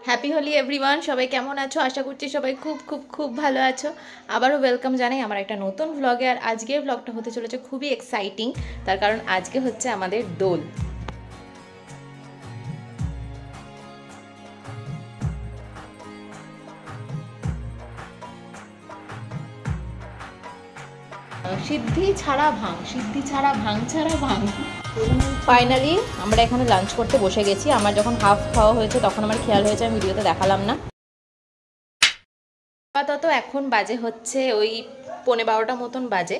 Happy Holi everyone. সবাই কেমন আছো? আশা করছি সবাই খুব খুব খুব ভালো আছো। আবারও ওয়েলকাম জানাই আমার একটা নতুন ভ্লগে। আর আজকের ভ্লগটা হতে চলেছে খুবই এক্সাইটিং, তার কারণ আজকে হচ্ছে আমাদের দোল। সিদ্ধি ছাড়া ভাং, সিদ্ধি ছাড়া ভাং ছাড়া ভাং। ফাইনালি আমরা এখানে লাঞ্চ করতে বসে গেছি। আমার যখন হাফ খাওয়া হয়েছে তখন আমার খেয়াল হয়েছে আমি ভিডিওতে দেখালাম না। আপাতত এখন বাজে হচ্ছে ওই 11:15 মতন বাজে।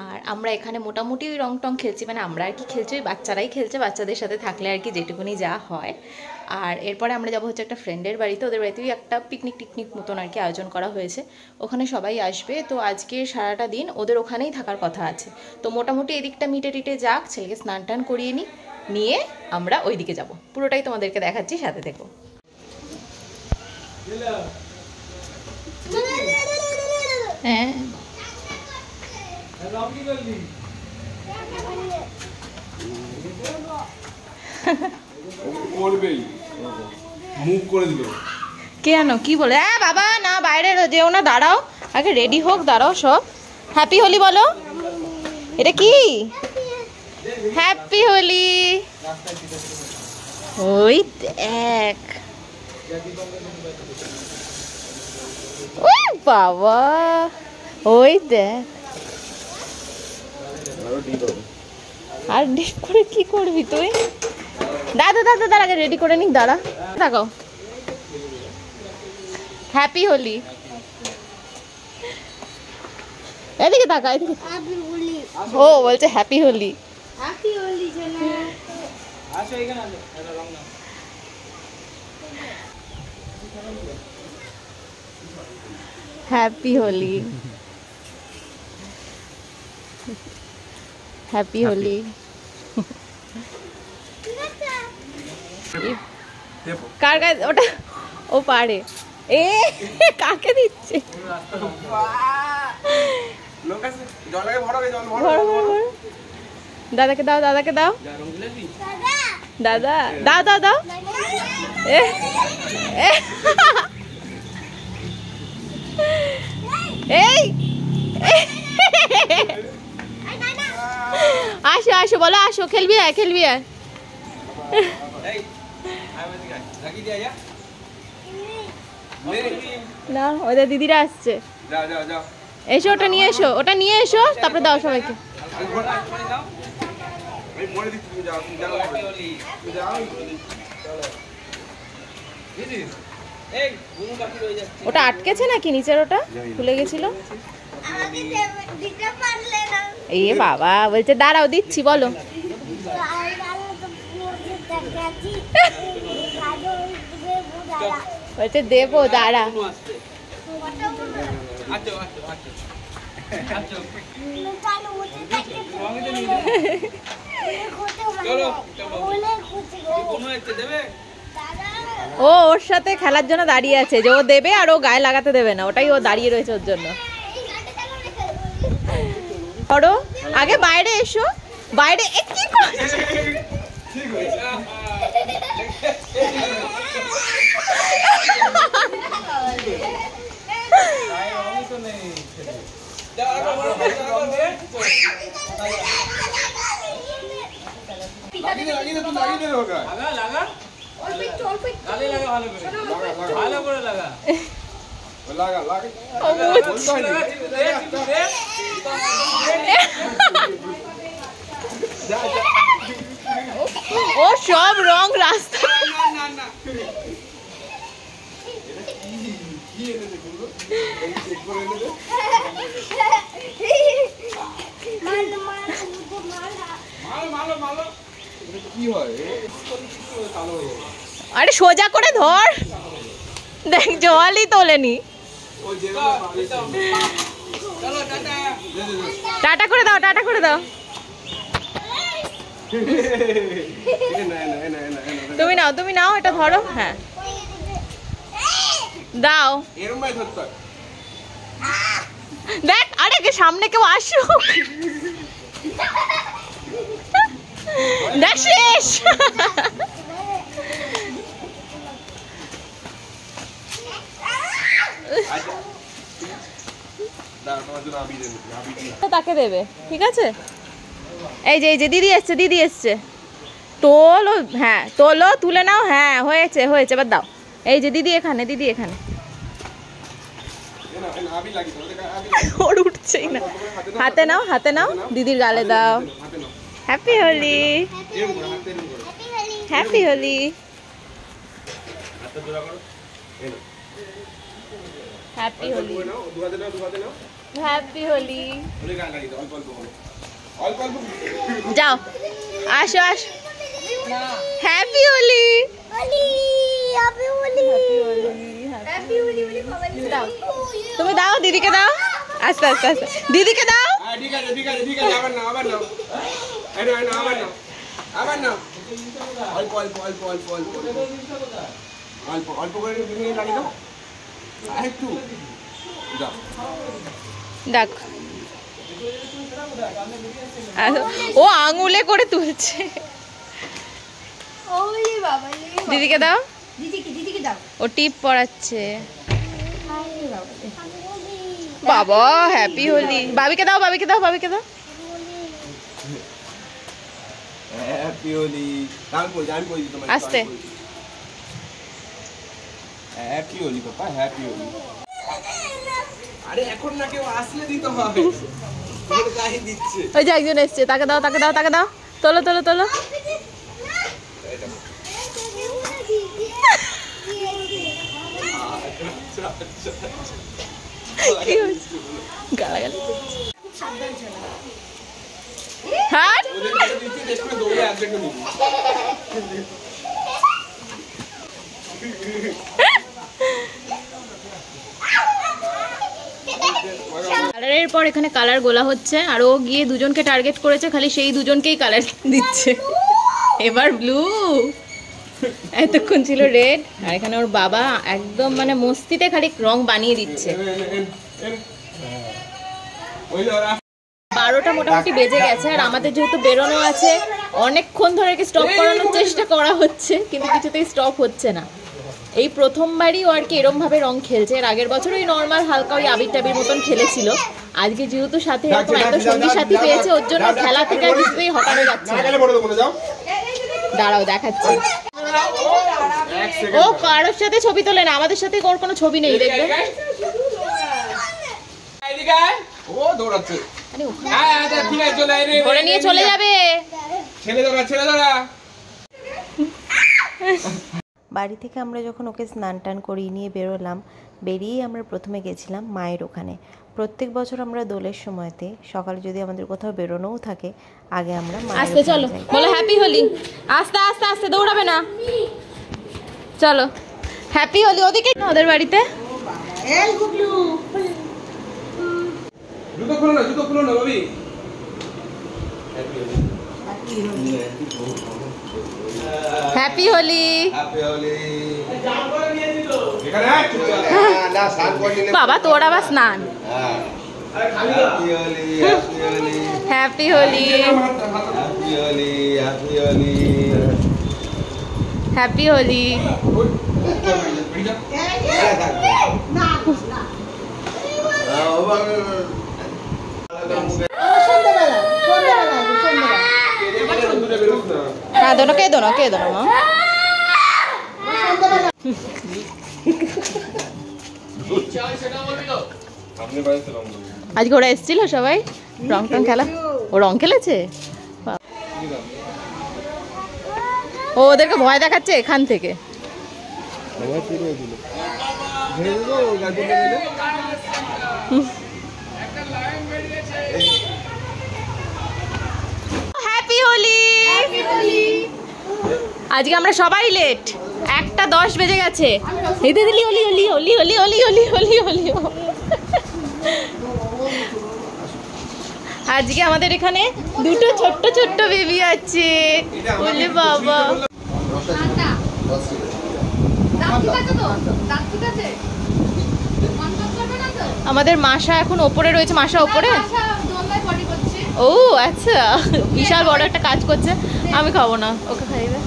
আর আমরা এখানে মোটামুটি ওই রং টং খেলছি, মানে আমরা আর কি খেলছি, ওই বাচ্চারাই খেলছে, বাচ্চাদের সাথে থাকলে আর কি যেটুকুনি যা হয়। আর এরপরে আমরা যাবো হচ্ছে একটা ফ্রেন্ডের বাড়িতে, ওদের বাড়িতেই একটা পিকনিক মতন আর কি আয়োজন করা হয়েছে, ওখানে সবাই আসবে। তো আজকে সারাটা দিন ওদের ওখানেই থাকার কথা আছে। তো মোটামুটি এদিকটা মিটে টিটে যাক, ছেলেকে স্নান টান করিয়ে নিয়ে আমরা ওই দিকে যাবো। পুরোটাই তোমাদেরকে দেখাচ্ছি, সাথে থেকো। হ্যাঁ কেন কি বলে? হ্যাঁ বাবা না, বাইরে যেও না, দাঁড়াও আগে, রেডি হোক, দাঁড়াও সব। হ্যাপি হোলি বলো। এটা কি? হ্যাপি হোলি। ওই দেখ, ওই বাবা, ওই দেখ। আর ডিপ করে কি করবি তুই? দাদা আগে রেডি করে নিক, দাঁড়া থাকো। হ্যাপি হোলি। এদিকে তাকা, এদিকে। ও বলছে happy Holi. Happy Holi happy Holi, happy Holi. কার গায়ে ওটা? ও পারে। এ কাকে দিচ্ছে? দাদাকে দাও, দাদাকে দাও, দাদা দাও দাও দাও। এই আসো আসো, বলো আসো, খেলবি আয়, খেলবি আয়। না ওদের দিদিরা আসছে, এসো ওটা নিয়ে এসো, ওটা নিয়ে এসো, তারপরে দাও সবাইকে। ওটা আটকেছে নাকি নিচের? ওটা খুলে গেছিল। এ বাবা, বলছে দাঁড়াও দিচ্ছি, বলো। বলছে দেবো, দাঁড়া। ও ওর সাথে খেলার জন্য দাঁড়িয়ে আছে, যে ও দেবে আর ও গায়ে লাগাতে দেবে না, ওটাই ও দাঁড়িয়ে রয়েছে ওর জন্য। করো আগে, বাইরে এসো, বাইরে। কি ও সব রং রাস্তা। আরে সোজা করে ধর, দেখ জলই তোলেনি। টাটা করে দাও, টাটা করে দাও। তুমি নাও, তুমি নাও, এটা ধরো। হ্যাঁ দাও। দেখ, আরে সামনে কেউ আসুক। দেখ শেষ। তাকে দেবে, ঠিক আছে? এই যে দিদি এসছে তোলো, হ্যাঁ তোলো, তুলে নাও, হ্যাঁ হয়েছে এবার দাও। এই যে দিদি এখানে ওর উঠছেই না। হাতে নাও দিদির গালে দাও। Happy Holi, happy Holi, happy Holi, happy Holi. যাও, আসো হ্যাপি হোলি, তুমি দাও দিদিকে দাও, আস্তে দিদিকে দাও। দেখো ও আঙুলে করে তুলছে। দিদিকে দাও, ও টিপ পড়াচ্ছে। বাবা হ্যাপি হোলি। বাবিকে দাও হ্যাপি হোলি। আস্তে হ্যাপি হোলি পাপা, হ্যাপি হোলি। আরে এখন না, কেউ আসলে দিতে হবে। ওই যে একজন এসছে, তাকে দাও তোলো গালাগালি কালারের পর এখানে কালার গোলা হচ্ছে, আর ও গিয়ে দুজনকে টার্গেট করেছে, খালি সেই দুজনকেই কালার দিচ্ছে। এবার ব্লু, এতক্ষণ ছিল রেড, আর এখানে ওর বাবা একদম মানে মস্তিতে খালি রং বানিয়ে দিচ্ছে। 12টা মোটামুটি বেজে গেছে, আর আমাদের যেহেতু বেরোনো আছে, অনেকক্ষণ ধরে স্টপ করানোর চেষ্টা করা হচ্ছে, কিন্তু কিছুতেই স্টপ হচ্ছে না। এই প্রথমবারই ও আর কি এরম ভাবে রং খেলছে। এর আগের বছর ওই নর্মাল হালকা ওই আবির টাবির মতন খেলেছিল। আজকে যেহেতু সাথে এরকম একটা সঙ্গী সাথী পেয়েছে, ওর জন্য খেলা থেকে আর কিছুতেই হটানো যাচ্ছে না। দাঁড়াও দেখাচ্ছি। ও কারোর সাথে ছবি তোলে না, আমাদের সাথে ওর কোনো ছবি নেই, দেখবে। ধরে নিয়ে চলে যাবে। বাড়ি থেকে আমরা যখন ওকে স্নান টান করিয়ে নিয়ে বেরোলাম, বেরিয়েই আমরা প্রথমে গেছিলাম মায়ের ওখানে। প্রত্যেক বছর আমরা দোলের সময়তে সকালে যদি আমাদের কোথাও বেরোনোও থাকে, আগে আমরা আস্তে চলো, বলো হ্যাপি হোলি। আস্তে দৌড়াবে না, চলো হ্যাপি হোলি। ওদিকে ওদের বাড়িতে জুতো খুলো না বাবি। হ্যাপি হোলি। বাবা তোর আবার স্নান। Happy Holi, happy Holi. দোনো মা। আজকে ওরা এসেছিল সবাই রং টং খেলা, ও রং খেলেছে। ও ওদেরকে ভয় দেখাচ্ছে এখান থেকে। হ্যাপি হোলি। আজকে আমরা সবাই লেট, 1:10 বেজে গেছে। আজকে আমাদের এখানে দুটো ছোট্ট বেবি আছে। বলে বাবা আমাদের মাসা এখন ওপরে রয়েছে। মাসা ওপরে, ও আচ্ছা, বিশাল বড় একটা কাজ করছে। আমি খাবো না, ওকে খাইবে।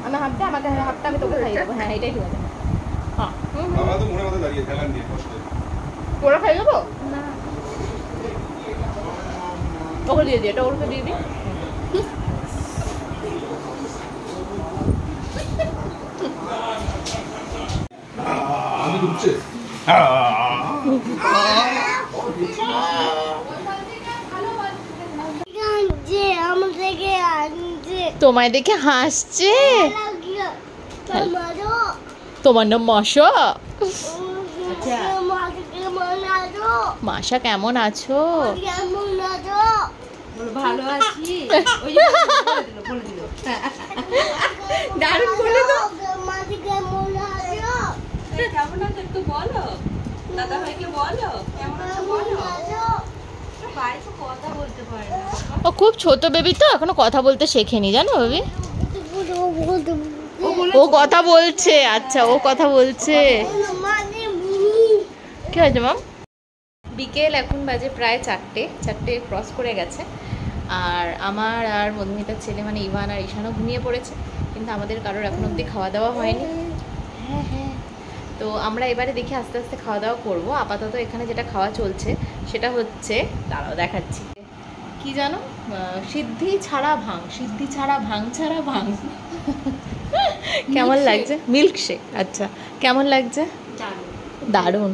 আমি হাফটা আমাকে হাফটা আমি তোকে খাইয়ে দেবো। হ্যাঁ এটাই ঠিক আছে। হ্যাঁ বাবা তো মনে মনে দাঁড়িয়ে খেলান দিয়ে কষ্ট ওরা খাই দেবো না, ওকে দিয়ে দিই, এটা ওকে দিয়ে দিই। আমি ঢুকছে তোমায় দেখে হাসছে। তোমার নাম মাসা? মাসা কেমন আছো? ভালো আছি। দারুণ বলে তো। কেমন আছো একটু বলো, দাদা ভাইকে বলো কেমন আছো বলো। বাড়িতে কথা বলতে পারে না। ও খুব ছোট বেবি তো, এখনো কথা বলতে শেখেনি জানো বেবি। ও কথা বলছে, আচ্ছা ও কথা বলছে। কি হয়েছে মাম? বিকেল এখন বাজে প্রায় 4টে ক্রস করে গেছে। আর আমার আর মধুমিতার ছেলে মানে ইভান আর ঈশানও ঘুমিয়ে পড়েছে, কিন্তু আমাদের কারোর এখন অবধি খাওয়া দাওয়া হয়নি। হ্যাঁ হ্যাঁ, তো আমরা এবারে দেখি আস্তে আস্তে খাওয়া দাওয়া করবো। আপাতত এখানে যেটা খাওয়া চলছে সেটা হচ্ছে, দাঁড়াও দেখাচ্ছি, কি জানো, সিদ্ধি ছাড়া ভাং, সিদ্ধি ছাড়া ভাং ছাড়া ভাং। কেমন লাগছে? মিল্কশেক। আচ্ছা কেমন লাগছে? দারুণ।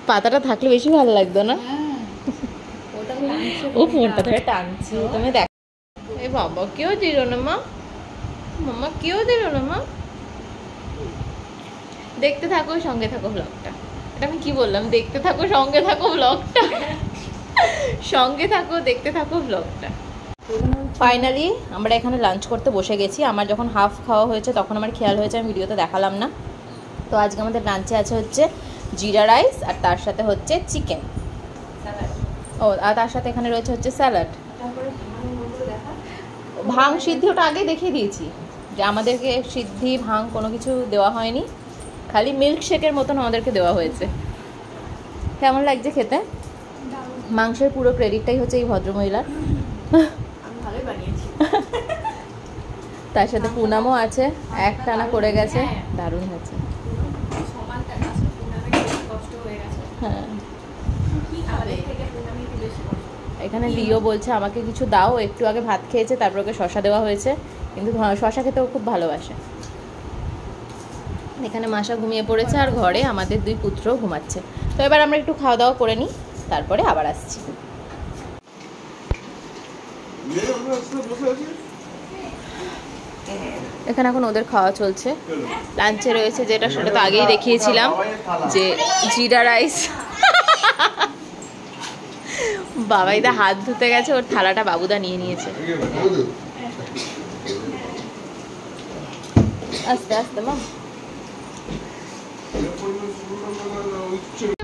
পাতাটা থাকলে বেশি ভালো লাগতো না? ও ফোনটা ধরে টানছে, তুমি দেখ। এ বাবা কেউ দিল না মা, মামা কেউ দিল না মা। দেখতে থাকো সঙ্গে থাকো ব্লগটা। এটা আমি কি বললাম? দেখতে থাকো সঙ্গে থাকো ব্লগটা। সঙ্গে থাকো দেখতে থাকো ব্লগটা। ফাইনালি আমরা এখানে লাঞ্চ করতে বসে গেছি। আমার যখন হাফ খাওয়া হয়েছে তখন আমার খেয়াল হয়েছে আমি ভিডিওতে দেখালাম না। তো আজকে আমাদের লাঞ্চে আছে হচ্ছে জিরা রাইস, আর তার সাথে হচ্ছে চিকেন, ও আর তার সাথে এখানে রয়েছে হচ্ছে স্যালাড। ভাং সিদ্ধি ওটা আগে দেখিয়ে দিয়েছি যে আমাদেরকে সিদ্ধি ভাং কোনো কিছু দেওয়া হয়নি, খালি মিল্কশেকের মতন আমাদেরকে দেওয়া হয়েছে। কেমন লাগছে খেতে? মাংসের পুরো ক্রেডিটটাই হচ্ছে এই ভদ্রমহিলার। তার সাথে পুনামও আছে, একটানা করে গেছে, দারুণ হয়েছে। হ্যাঁ এখানে লিও বলছে আমাকে কিছু দাও, একটু আগে ভাত খেয়েছে তারপর ওকে শশা দেওয়া হয়েছে, কিন্তু শশা খেতেও খুব ভালোবাসে। এখানে মাসা ঘুমিয়ে পড়েছে আর ঘরে আমাদের 2 পুত্র ঘুমাচ্ছে। তো এবার আমরা একটু খাওয়া দাওয়া করে নিই, তারপরে আবার আসছি। এখানে এখন ওদের খাওয়া চলছে। লাঞ্চে রয়েছে যেটা, সেটা তো আগেই দেখিয়েছিলাম, যে জিরা রাইস। বাবাইদা হাত ধুতে গেছে, ওর থালাটা বাবুদা নিয়ে নিয়েছে। আস্তে আস্তে মা।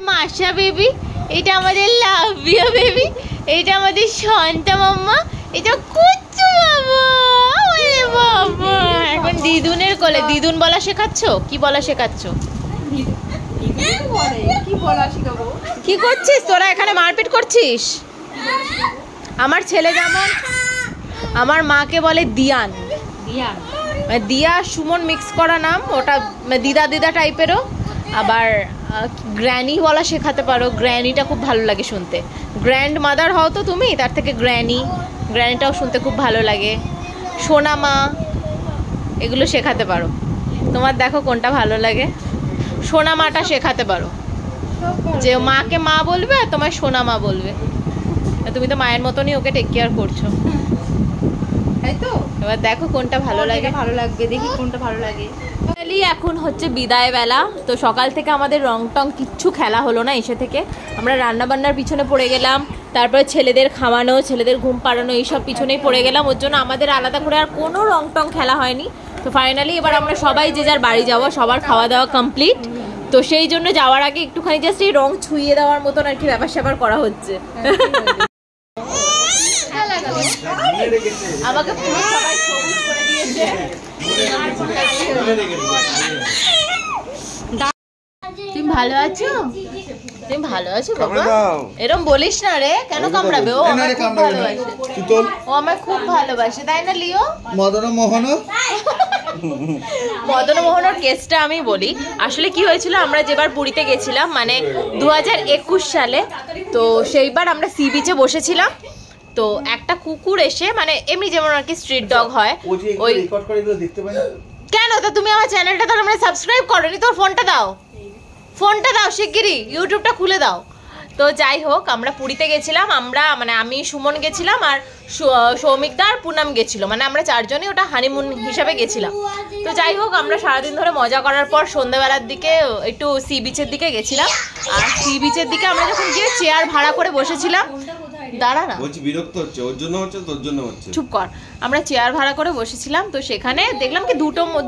মাসা বেবি, এটা আমাদের লাভিয়া বেবি, এটা আমাদের শান্তা মাম্মা, এটা কুচ্চু বাবা। ওরে বাবা, এখন দিদুনের কোলে। দিদুন বলা শেখাচ্ছ? কি বলা শেখাচ্ছ? কি করছিস তোরা এখানে? মারপিট করছিস? আমার ছেলে যেমন আমার মাকে বলে দিয়ান, দিয়া সুমন মিক্স করা নাম, ওটা দিদা দিদা টাইপেরও। আবার গ্র্যানি বলা শেখাতে পারো, গ্র্যানিটা খুব ভালো লাগে শুনতে। গ্র্যান্ড মাদার হও তো তুমি, তার থেকে গ্র্যানিটাও শুনতে খুব ভালো লাগে। সোনা মা, এগুলো শেখাতে পারো। তোমার দেখো কোনটা ভালো লাগে, সোনা মাটা শেখাতে পারো, যে মাকে মা বলবে আর তোমার সোনা মা বলবে। তুমি তো মায়ের মতনই ওকে টেক কেয়ার করছো, তাই তো? এবার দেখো কোনটা ভালো লাগে। ভালো লাগবে, দেখি কোনটা ভালো লাগে। এখন হচ্ছে বিদায় বেলা। তো সকাল থেকে আমাদের রং টং কিচ্ছু খেলা হলো না। এসে থেকে আমরা রান্না বান্নার পিছনে পড়ে গেলাম, তারপরে ছেলেদের খাওয়ানো, ছেলেদের ঘুম পাড়ানো, এইসব পিছনেই পড়ে গেলাম। ওর জন্য আমাদের আলাদা করে আর কোনো রং টং খেলা হয়নি। তো ফাইনালি এবার আমরা সবাই যে যার বাড়ি যাবো, সবার খাওয়া দাওয়া কমপ্লিট। তো সেই জন্য যাওয়ার আগে একটুখানি জাস্ট এই রং ছুঁয়ে দেওয়ার মতন আর কি ব্যাপার স্যাপার করা হচ্ছে। আমাকে পুরো সবাই সবুজ করে দিয়েছে। তুমি ভালো আছো? তুমি ভালো আছো বাবা? এরকম বলিস না রে, কেন কামড়াবে? ও আমাকে খুব ভালোবাসে, ও আমায় খুব ভালোবাসে, তাই না লিও? মদন মোহন মদন মোহনের কেসটা আমি বলি। আসলে কি হয়েছিল, আমরা যেবার পুরীতে গেছিলাম মানে 2021 সালে, তো সেইবার আমরা সি বিচে বসেছিলাম। তো একটা কুকুর এসে মানে এমনি যেমন আর কি স্ট্রিট ডগ হয় ওই কেন, তা তুমি আমার চ্যানেলটা তাহলে মানে সাবস্ক্রাইব করোনি, তোর ফোনটা দাও, ফোনটা দাও শিগগিরই, ইউটিউবটা খুলে দাও। তো যাই হোক, আমরা পুরীতে গেছিলাম, আমরা মানে আমি সুমন গেছিলাম আর সৌমিকদা আর পুনাম গেছিল, মানে আমরা চারজনই ওটা হানিমুন হিসাবে গেছিলাম। তো যাই হোক, আমরা সারাদিন ধরে মজা করার পর সন্ধ্যাবেলার দিকে একটু সি বিচের দিকে গেছিলাম। আর সি বিচের দিকে আমরা যখন গিয়ে চেয়ার ভাড়া করে বসেছিলাম, দাঁড়া না বলছি বিরক্ত হচ্ছে, ওর জন্য হচ্ছে তোর জন্য হচ্ছে, চুপ কর। আমরা চেয়ার ভাড়া করে বসেছিলাম, তো সেখানে দেখলাম কি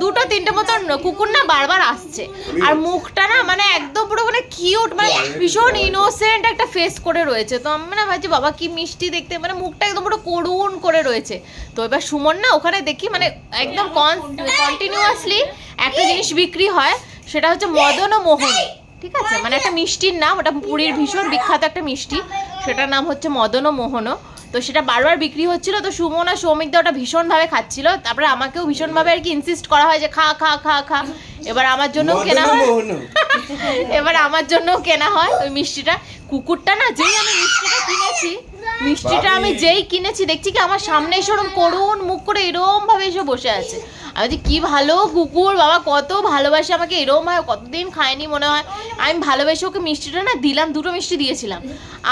দুটো তিনটে মতন কুকুর না বারবার আসছে, আর মুখটা না মানে একদম পুরো মানে কিউট, মানে ভীষণ ইনোসেন্ট একটা ফেস করে রয়েছে। তো আমি না ভাবছি বাবা কি মিষ্টি দেখতে, মানে মুখটা একদম পুরো করুণ করে রয়েছে। তো এবার সুমন না ওখানে দেখি মানে একদম কন্টিনিউয়াসলি একটা জিনিস বিক্রি হয়, সেটা হচ্ছে মদন ও মোহন, ঠিক আছে, মানে একটা মিষ্টির নাম, ওটা পুরীর ভীষণ বিখ্যাত একটা মিষ্টি, সেটার নাম হচ্ছে মদন ও মোহন। তো সেটা বারবার বিক্রি হচ্ছিল। তো সুমন আর সৌমিকদা ওটা ভীষণভাবে খাচ্ছিল, তারপরে আমাকেও ভীষণভাবে আর কি ইনসিস্ট করা হয় যে খা খা খা খা। এবার আমার জন্যও কেনা হয়, এবার আমার জন্যও কেনা হয় ওই মিষ্টিটা। কুকুরটা না যেই আমি মিষ্টিটা আমি যেই কিনেছি দেখছি কি আমার সামনে এসে ওরকম করুণ মুখ করে এরম ভাবে এসে বসে আছে। আমি বলছি কি ভালো কুকুর, বাবা কত ভালোবাসে আমাকে, এরম হয় কতদিন খায়নি মনে হয়। আমি ভালোবেসে ওকে মিষ্টিটা না দিলাম, 2টো মিষ্টি দিয়েছিলাম।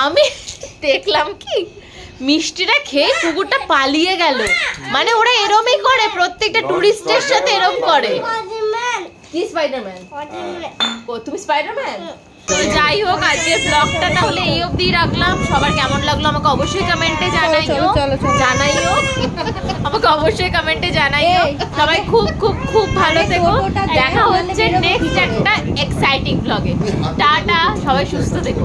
আমি দেখলাম কি মিষ্টিটা খেয়ে কুকুরটা পালিয়ে গেল। মানে ওরা এরমই করে, প্রত্যেকটা টুরিস্টের সাথে এরম করে। কি স্পাইডারম্যান? ও তুমি স্পাইডারম্যান? তো যাই হোক, আজকের ব্লগটা তাহলে এই অবধি রাখলাম। সবার কেমন লাগলো আমাকে অবশ্যই কমেন্টে জানাইও, আমাকে অবশ্যই কমেন্টে জানাইও। সবাই খুব খুব খুব ভালো থেকো, দেখা হচ্ছে নেক্সট একটা এক্সাইটিং ব্লগে। টাটা, সবাই সুস্থ থেকো।